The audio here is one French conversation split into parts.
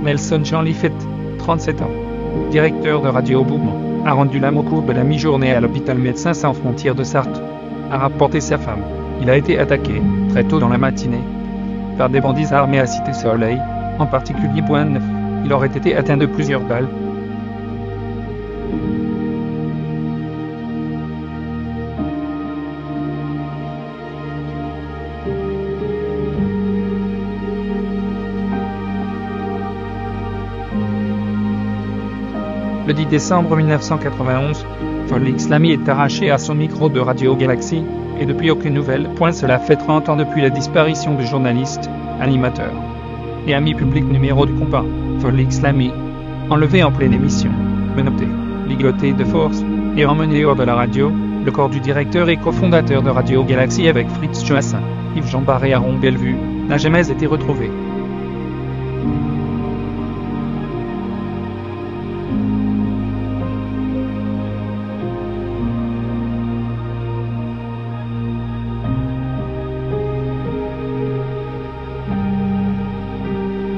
Nelson Jean Liffet, 37 ans, directeur de Radio Mouvement, a rendu l'âme au cours de la mi-journée à l'hôpital Médecins Sans Frontières de Sarthe, a rapporté sa femme. Il a été attaqué, très tôt dans la matinée, par des bandits armés à Cité-Soleil, en particulier Point Neuf. Il aurait été atteint de plusieurs balles. Le 10 décembre 1991, Félix Lamy est arraché à son micro de Radio Galaxy, et depuis aucune nouvelle. Cela fait 30 ans depuis la disparition du journaliste, animateur et ami public numéro du combat, Félix Lamy, enlevé en pleine émission, menotté, ligoté de force, et emmené hors de la radio. Le corps du directeur et cofondateur de Radio Galaxy avec Fritz Joassin, Yves-Jean Barré à Rond-Bellevue, n'a jamais été retrouvé.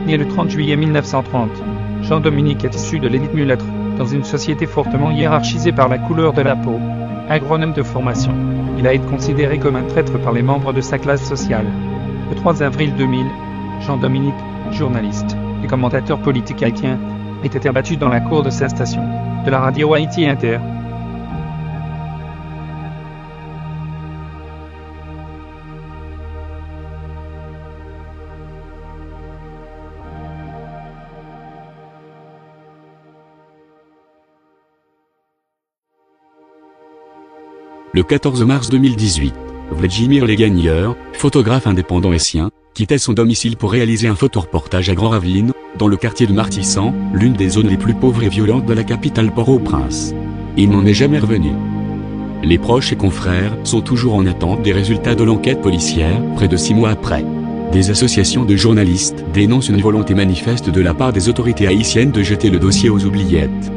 Né le 30 juillet 1930, Jean-Dominique est issu de l'élite mulâtre, dans une société fortement hiérarchisée par la couleur de la peau. Agronome de formation, il a été considéré comme un traître par les membres de sa classe sociale. Le 3 avril 2000, Jean-Dominique, journaliste et commentateur politique haïtien, a été abattu dans la cour de sa station, de la radio Haïti Inter. Le 14 mars 2018, Vladimir Legagneur, photographe indépendant haïtien, quittait son domicile pour réaliser un photoreportage à Grand-Ravine, dans le quartier de Martissan, l'une des zones les plus pauvres et violentes de la capitale Port-au-Prince. Il n'en est jamais revenu. Les proches et confrères sont toujours en attente des résultats de l'enquête policière, près de 6 mois après. Des associations de journalistes dénoncent une volonté manifeste de la part des autorités haïtiennes de jeter le dossier aux oubliettes.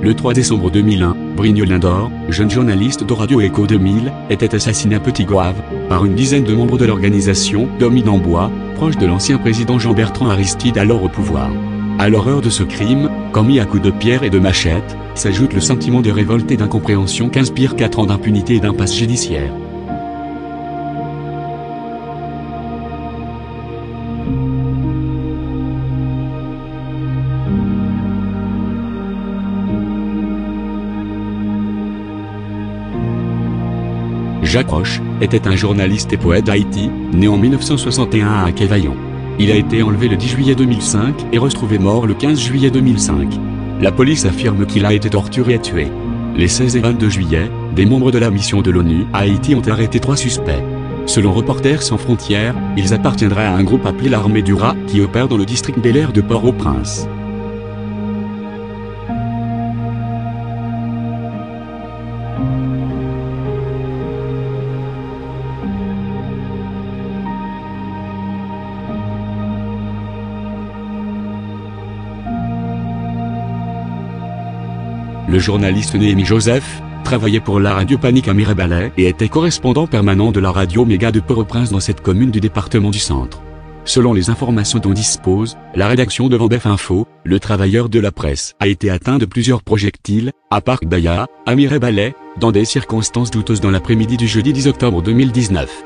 Le 3 décembre 2001, Brignol Lindor, jeune journaliste de Radio Écho 2000, était assassiné à Petit-Goâve, par une dizaine de membres de l'organisation Domine en Bois, proche de l'ancien président Jean-Bertrand Aristide alors au pouvoir. À l'horreur de ce crime, commis à coups de pierre et de machette, s'ajoute le sentiment de révolte et d'incompréhension qu'inspire 4 ans d'impunité et d'impasse judiciaire. Jacques Roche était un journaliste et poète d'Haïti, né en 1961 à Cavaillon. Il a été enlevé le 10 juillet 2005 et retrouvé mort le 15 juillet 2005. La police affirme qu'il a été torturé et tué. Les 16 et 22 juillet, des membres de la mission de l'ONU à Haïti ont arrêté 3 suspects. Selon Reporters sans frontières, ils appartiendraient à un groupe appelé l'Armée du Rat qui opère dans le district Bel Air de Port-au-Prince. Le journaliste Néhémie Joseph travaillait pour la radio Panique à Mirebalais et était correspondant permanent de la radio Méga de Port-au-Prince dans cette commune du département du Centre. Selon les informations dont dispose la rédaction de Vendef Info, le travailleur de la presse a été atteint de plusieurs projectiles, à Parc Bayard, à Mirebalais, dans des circonstances douteuses dans l'après-midi du jeudi 10 octobre 2019.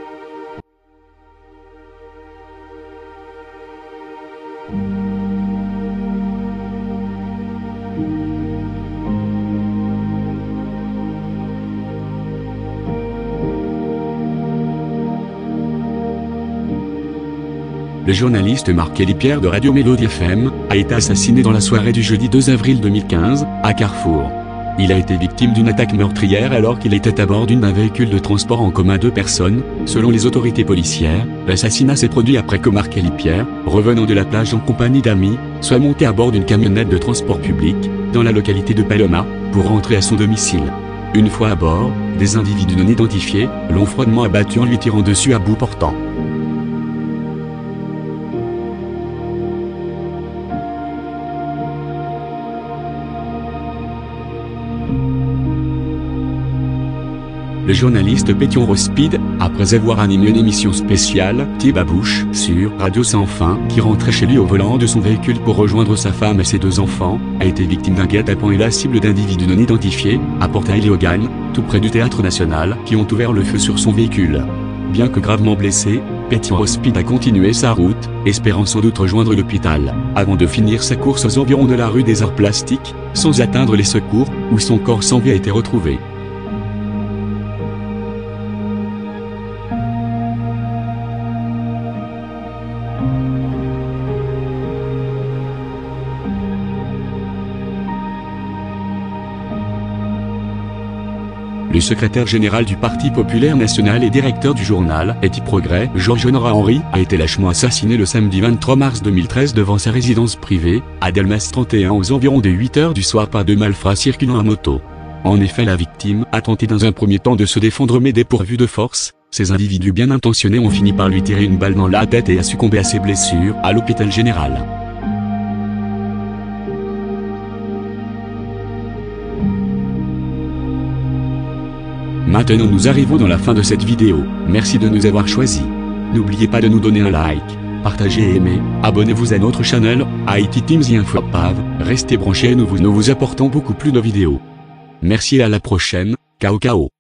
Le journaliste Marc-Élie Pierre de Radio Mélodie FM a été assassiné dans la soirée du jeudi 2 avril 2015, à Carrefour. Il a été victime d'une attaque meurtrière alors qu'il était à bord d'un véhicule de transport en commun 2 personnes. Selon les autorités policières, l'assassinat s'est produit après que Marc-Élie Pierre, revenant de la plage en compagnie d'amis, soit monté à bord d'une camionnette de transport public, dans la localité de Paloma, pour rentrer à son domicile. Une fois à bord, des individus non identifiés l'ont froidement abattu en lui tirant dessus à bout portant. Le journaliste Pétion Rospide, après avoir animé une émission spéciale, Thibabouche, sur Radio Sans Fin, qui rentrait chez lui au volant de son véhicule pour rejoindre sa femme et ses 2 enfants, a été victime d'un guet-apens et la cible d'individus non identifiés, à Portail-Léogane, tout près du Théâtre National, qui ont ouvert le feu sur son véhicule. Bien que gravement blessé, Pétion Rospide a continué sa route, espérant sans doute rejoindre l'hôpital, avant de finir sa course aux environs de la rue des Arts Plastiques, sans atteindre les secours, où son corps sans vie a été retrouvé. Le secrétaire général du Parti populaire national et directeur du journal Petit Progrès, Georges Honorat Henry, a été lâchement assassiné le samedi 23 mars 2013 devant sa résidence privée, à Delmas 31 aux environs de 8 h du soir par 2 malfrats circulant à moto. En effet, la victime a tenté dans un premier temps de se défendre mais dépourvu de force. Ces individus bien intentionnés ont fini par lui tirer une balle dans la tête et a succombé à ses blessures à l'hôpital général. Maintenant nous arrivons dans la fin de cette vidéo, merci de nous avoir choisis. N'oubliez pas de nous donner un like, partagez et aimez, abonnez-vous à notre channel, IT Teams et InfoPav, restez branchés et nous vous apportons beaucoup plus de vidéos. Merci et à la prochaine, ciao ciao.